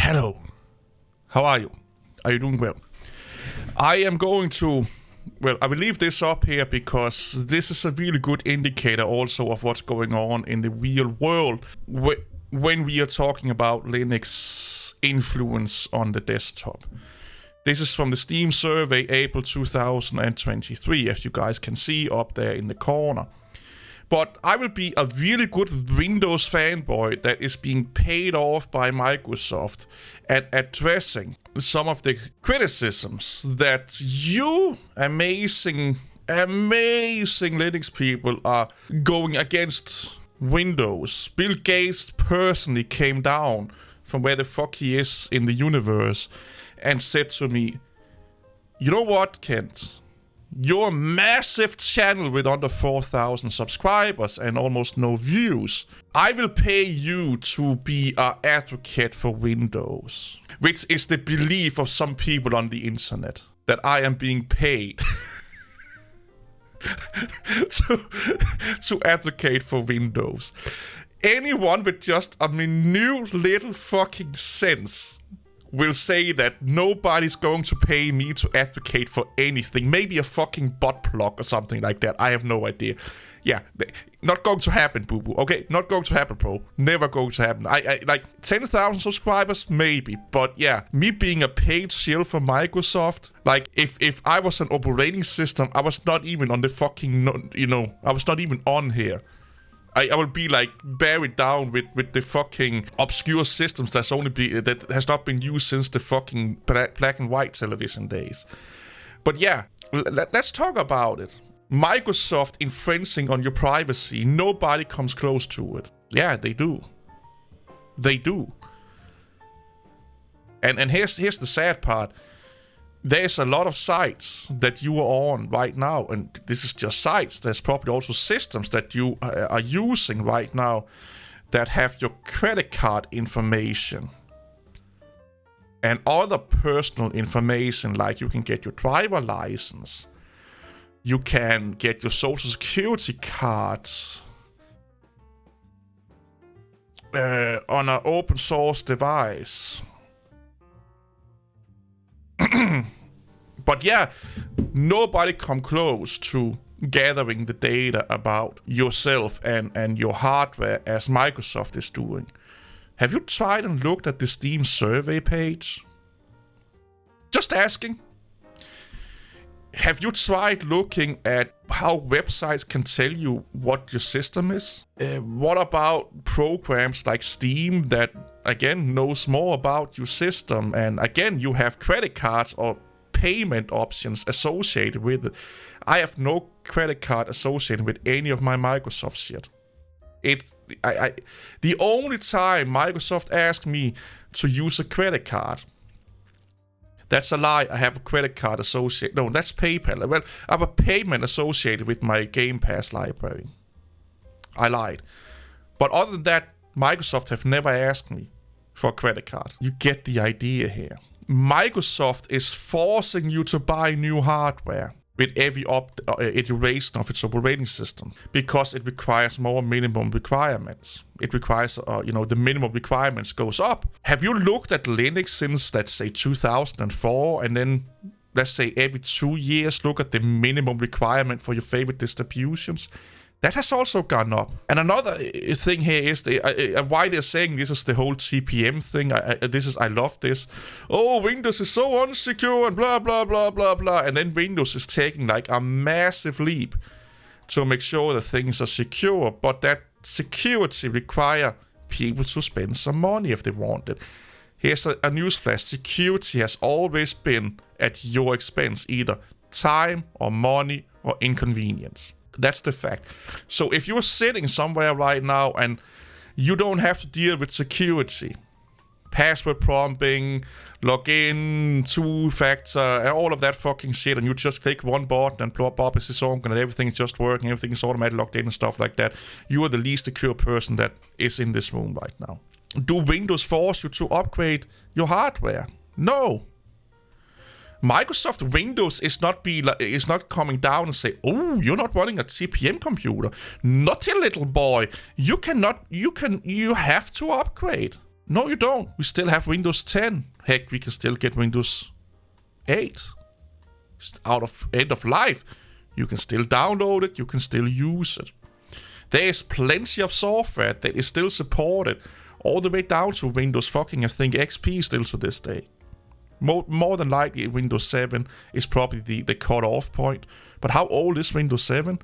Hello. How are you? Are you doing well? I am going to... Well, I will leave this up here because this is a really good indicator also of what's going on in the real world when we are talking about Linux influence on the desktop. This is from the Steam survey, April 2023, as you guys can see up there in the corner. But I will be a really good Windows fanboy that is being paid off by Microsoft at addressing some of the criticisms that you amazing Linux people are going against Windows. Bill Gates personally came down from where the fuck he is in the universe and said to me, you know what, Kent? Your massive channel with under 4,000 subscribers and almost no views, I will pay you to be an advocate for Windows. Which is the belief of some people on the internet, that I am being paid to advocate for Windows. Anyone with just a minute little fucking sense will say that nobody's going to pay me to advocate for anything. Maybe a fucking butt plug or something like that. I have no idea. Yeah, not going to happen, boo-boo. Okay, not going to happen, bro. Never going to happen. I like 10,000 subscribers, maybe. But yeah, me being a paid shill for Microsoft, like if I was an operating system, I was not even on the fucking, I was not even on here. I will be like buried down with the fucking obscure systems that has not been used since the fucking black and white television days. But yeah, let's talk about it. Microsoft infringing on your privacy. Nobody comes close to it. Yeah, they do. They do. And here's the sad part. There's a lot of sites that you are on right now, and this is just sites. There's probably also systems that you are using right now that have your credit card information and other personal information, like you can get your driver license, you can get your social security card on an open source device. But yeah, nobody come close to gathering the data about yourself and your hardware as Microsoft is doing. Have you tried and looked at the Steam survey page? Just asking. Have you tried looking at how websites can tell you what your system is? What about programs like Steam that, again, knows more about your system? And again, you have credit cards or payment options associated with it. I have no credit card associated with any of my Microsoft shit. The only time Microsoft asked me to use a credit card, that's a lie. I have a credit card associated. No, that's PayPal. Well, I have a payment associated with my Game Pass library. I lied. But other than that, Microsoft have never asked me for a credit card. You get the idea here. Microsoft is forcing you to buy new hardware with every iteration of its operating system because it requires more minimum requirements. It requires, the minimum requirements goes up. Have you looked at Linux since, let's say, 2004, and then, let's say, every 2 years, look at the minimum requirement for your favorite distributions? That has also gone up. And another thing here is why they're saying this is the whole TPM thing. I love this. Oh, Windows is so unsecure and blah, blah, blah, blah, blah. And then Windows is taking like a massive leap to make sure that things are secure. But that security require people to spend some money if they want it. Here's a newsflash. Security has always been at your expense, either time or money or inconvenience. That's the fact. So if you're sitting somewhere right now and you don't have to deal with security, password prompting, login, two-factor, and all of that fucking shit, and you just click one button and plop up is open and everything's just working, everything's automatically logged in and stuff like that, you are the least secure person that is in this room right now. Do Windows force you to upgrade your hardware? No. Microsoft Windows is not coming down and say, oh, you're not running a TPM computer. Naughty little boy. You have to upgrade. No, you don't. We still have Windows 10. Heck, we can still get Windows 8. Out of end of life. You can still download it. You can still use it. There is plenty of software that is still supported all the way down to Windows fucking, I think, XP still to this day. More than likely, Windows 7 is probably the cut-off point. But how old is Windows 7?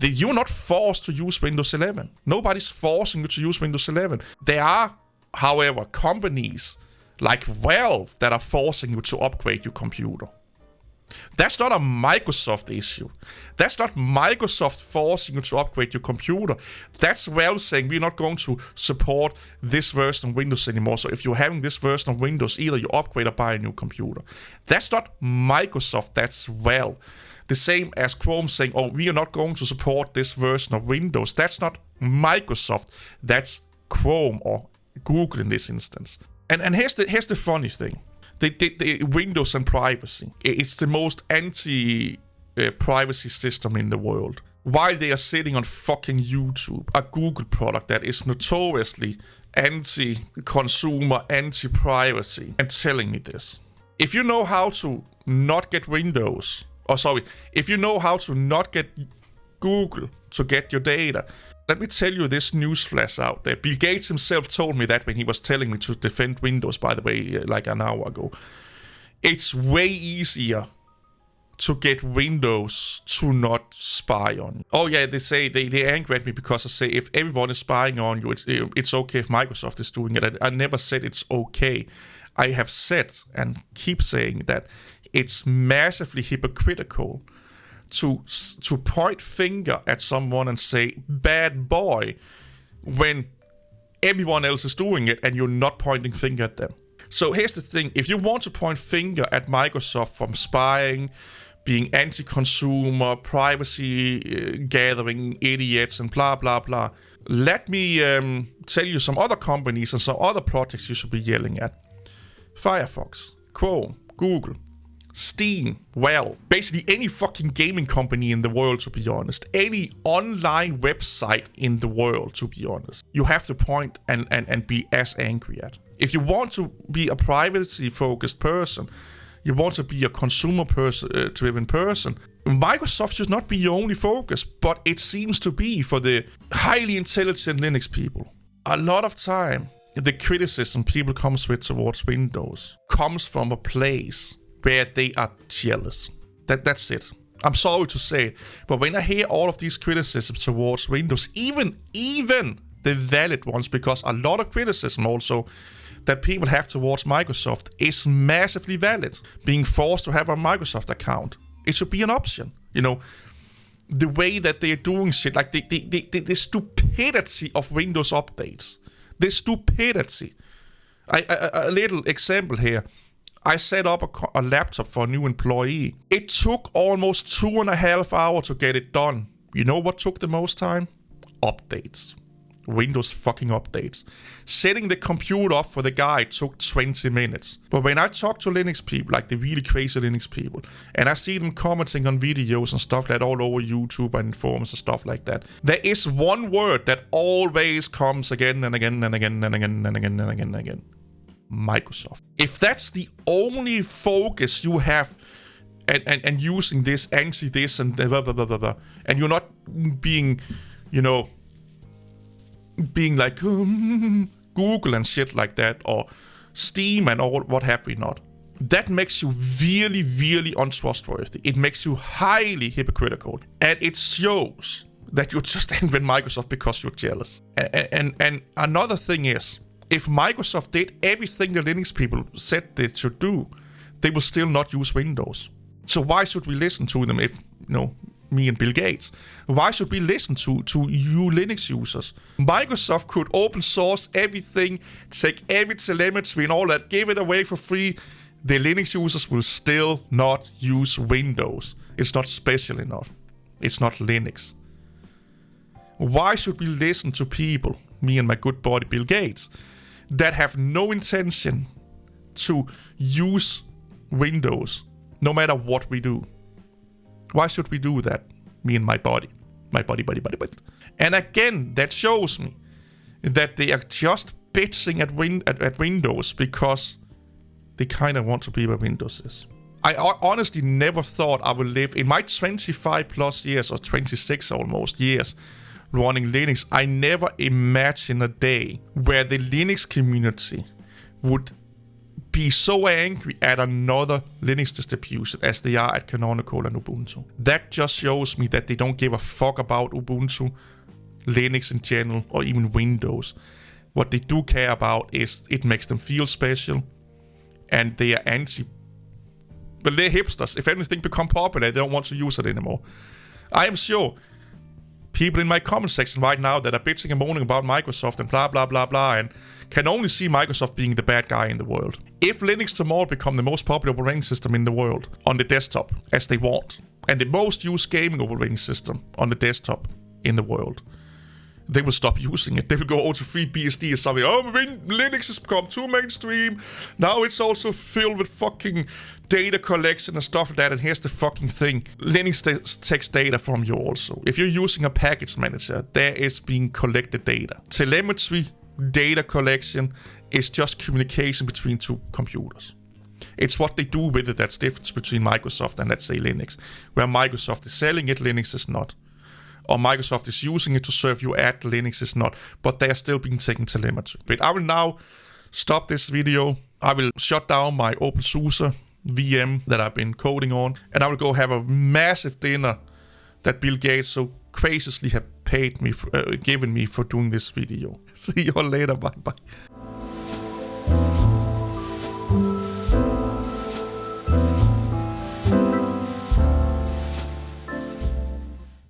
You're not forced to use Windows 11. Nobody's forcing you to use Windows 11. There are, however, companies like Valve that are forcing you to upgrade your computer. That's not a Microsoft issue. That's not Microsoft forcing you to upgrade your computer. That's Valve saying we're not going to support this version of Windows anymore. So if you're having this version of Windows, either you upgrade or buy a new computer. That's not Microsoft, that's Valve. The same as Chrome saying, oh, we are not going to support this version of Windows. That's not Microsoft, that's Chrome or Google in this instance. And here's the funny thing. The Windows and privacy. It's the most anti-privacy system in the world. While they are sitting on fucking YouTube, a Google product that is notoriously anti-consumer, anti-privacy, and telling me this. If you know how to not get Windows, if you know how to not get Google to get your data, let me tell you this newsflash out there. Bill Gates himself told me that when he was telling me to defend Windows, by the way, like an hour ago. It's way easier to get Windows to not spy on you. Oh yeah, they say, they angry at me because I say if everyone is spying on you, it's okay if Microsoft is doing it. I never said it's okay. I have said and keep saying that it's massively hypocritical to point finger at someone and say, bad boy, when everyone else is doing it and you're not pointing finger at them. So here's the thing. If you want to point finger at Microsoft from spying, being anti-consumer, privacy gathering idiots and blah, blah, blah, let me tell you some other companies and some other projects you should be yelling at. Firefox, Chrome, Google, Steam, well, basically any fucking gaming company in the world, to be honest. Any online website in the world, to be honest. You have to point and be as angry at. If you want to be a privacy-focused person, you want to be a consumer-driven person, Microsoft should not be your only focus, but it seems to be for the highly intelligent Linux people. A lot of time, the criticism people comes with towards Windows comes from a place where they are jealous. That's it. I'm sorry to say it, but when I hear all of these criticisms towards Windows, even the valid ones, because a lot of criticism also that people have towards Microsoft is massively valid. Being forced to have a Microsoft account, it should be an option. You know, the way that they're doing shit, like the stupidity of Windows updates. The stupidity. A little example here. I set up a laptop for a new employee. It took almost 2.5 hours to get it done. You know what took the most time? Updates. Windows fucking updates. Setting the computer up for the guy took 20 minutes. But when I talk to Linux people, like the really crazy Linux people, and I see them commenting on videos and stuff like that all over YouTube and forums and stuff like that, there is one word that always comes again and again and again and again and again and again and again. Microsoft. If that's the only focus you have and using this, anti-this and blah, blah, blah, blah, blah, and you're not being, you know, being like Google and shit like that, or Steam and all, what have we not, that makes you really, really untrustworthy. It makes you highly hypocritical. And it shows that you're just angry at Microsoft because you're jealous. And another thing is, if Microsoft did everything the Linux people said they should do, they will still not use Windows. So why should we listen to them if, you know, me and Bill Gates? Why should we listen to you Linux users? Microsoft could open source everything, take every telemetry and all that, give it away for free. The Linux users will still not use Windows. It's not special enough. It's not Linux. Why should we listen to people, me and my good buddy Bill Gates, that have no intention to use Windows, no matter what we do? Why should we do that? Me and my buddy. My buddy. And again, that shows me that they are just bitching at Windows because they kind of want to be where Windows is. I honestly never thought I would live in my 25 plus years, or 26 almost years, running Linux. I never imagined a day where the Linux community would be so angry at another Linux distribution as they are at Canonical and Ubuntu. That just shows me that they don't give a fuck about Ubuntu, Linux in general, or even Windows. What they do care about is it makes them feel special, and they are well, they're hipsters. If anything become popular, they don't want to use it anymore. I am sure people in my comment section right now that are bitching and moaning about Microsoft and blah, blah, blah, blah, and can only see Microsoft being the bad guy in the world. If Linux tomorrow become the most popular operating system in the world on the desktop, as they want, and the most used gaming operating system on the desktop in the world, they will stop using it. They will go over to FreeBSD or something. Oh, Linux has become too mainstream. Now it's also filled with fucking data collection and stuff like that. And here's the fucking thing. Linux takes data from you also. If you're using a package manager, there is being collected data. Telemetry, data collection is just communication between two computers. It's what they do with it that's different between Microsoft and, let's say, Linux. Where Microsoft is selling it, Linux is not. Or Microsoft is using it to serve you ad, Linux is not. But they are still being taken telemetry. But I will now stop this video. I will shut down my OpenSUSE VM that I've been coding on. And I will go have a massive dinner that Bill Gates so graciously have given me for doing this video. See you all later. Bye-bye.